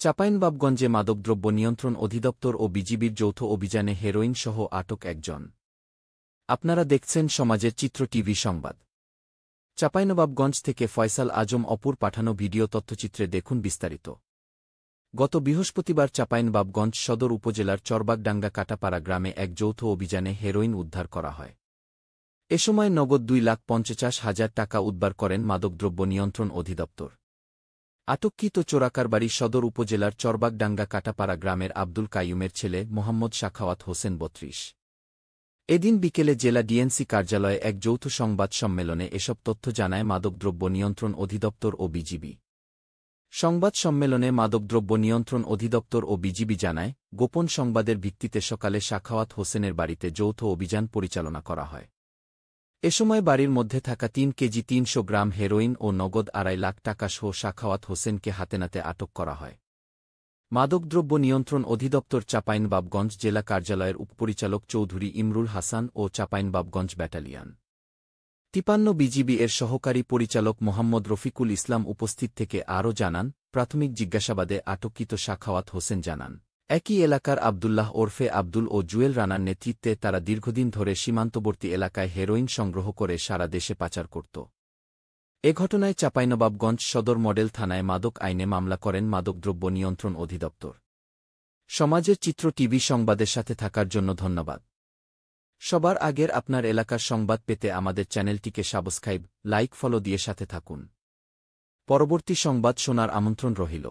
চাঁপাইনবাবগঞ্জে মাদকদ্রব্য নিয়ন্ত্রণ অধিদপ্তর ও বিজিবির যৌথ অভিযানে হেরোইনসহ আটক একজন। আপনারা দেখছেন সমাজের চিত্র টিভি সংবাদ। চাঁপাইনবাবগঞ্জ থেকে ফয়সাল আজম অপুর পাঠানো ভিডিও তথ্যচিত্রে দেখুন বিস্তারিত। গত বৃহস্পতিবার চাঁপাইনবাবগঞ্জ সদর উপজেলার চরবাগডাঙ্গা কাটাপাড়া গ্রামে এক যৌথ অভিযানে হেরোইন উদ্ধার করা হয়। এ সময় নগদ 2,50,000 টাকা উদ্ধার করেন মাদকদ্রব্য নিয়ন্ত্রণ অধিদপ্তর। আটককৃত চোরাকারবাড়ি সদর উপজেলার চরবাগডাঙ্গা কাটাপাড়া গ্রামের আব্দুল কাইয়ুমের ছেলে মোহাম্মদ সাখাওয়াত হোসেন ৩২। এদিন বিকেলে জেলা ডিএনসি কার্যালয়ে এক যৌথ সংবাদ সম্মেলনে এসব তথ্য জানায় মাদকদ্রব্য নিয়ন্ত্রণ অধিদপ্তর ও বিজিবি। সংবাদ সম্মেলনে মাদকদ্রব্য নিয়ন্ত্রণ অধিদপ্তর ও বিজিবি জানায়, গোপন সংবাদের ভিত্তিতে সকালে সাখাওয়াত হোসেনের বাড়িতে যৌথ অভিযান পরিচালনা করা হয়। এ সময় বাড়ির মধ্যে থাকা 3 কেজি 300 গ্রাম হেরোইন ও নগদ 2.5 লাখ টাকা সহ সাখাওয়াত হোসেনকে হাতেনাতে আটক করা হয়। মাদকদ্রব্য নিয়ন্ত্রণ অধিদপ্তর চাঁপাইনবাবগঞ্জ জেলা কার্যালয়ের উপপরিচালক চৌধুরী ইমরুল হাসান ও চাঁপাইনবাবগঞ্জ ব্যাটালিয়ন 53 বিজিবি এর সহকারী পরিচালক মোহাম্মদ রফিকুল ইসলাম উপস্থিত থেকে আরও জানান, প্রাথমিক জিজ্ঞাসাবাদে আটককৃত সাখাওয়াত হোসেন জানান, একই এলাকার আবদুল্লাহ ওরফে আব্দুল ও জুয়েল রানার নেতৃত্বে তারা দীর্ঘদিন ধরে সীমান্তবর্তী এলাকায় হেরোইন সংগ্রহ করে সারা দেশে পাচার করত। এ ঘটনায় চাঁপাইনবাবগঞ্জ সদর মডেল থানায় মাদক আইনে মামলা করেন মাদকদ্রব্য নিয়ন্ত্রণ অধিদপ্তর। সমাজের চিত্র টিভি সংবাদের সাথে থাকার জন্য ধন্যবাদ। সবার আগের আপনার এলাকার সংবাদ পেতে আমাদের চ্যানেলটিকে সাবস্ক্রাইব, লাইক, ফলো দিয়ে সাথে থাকুন। পরবর্তী সংবাদ শোনার আমন্ত্রণ রহিল।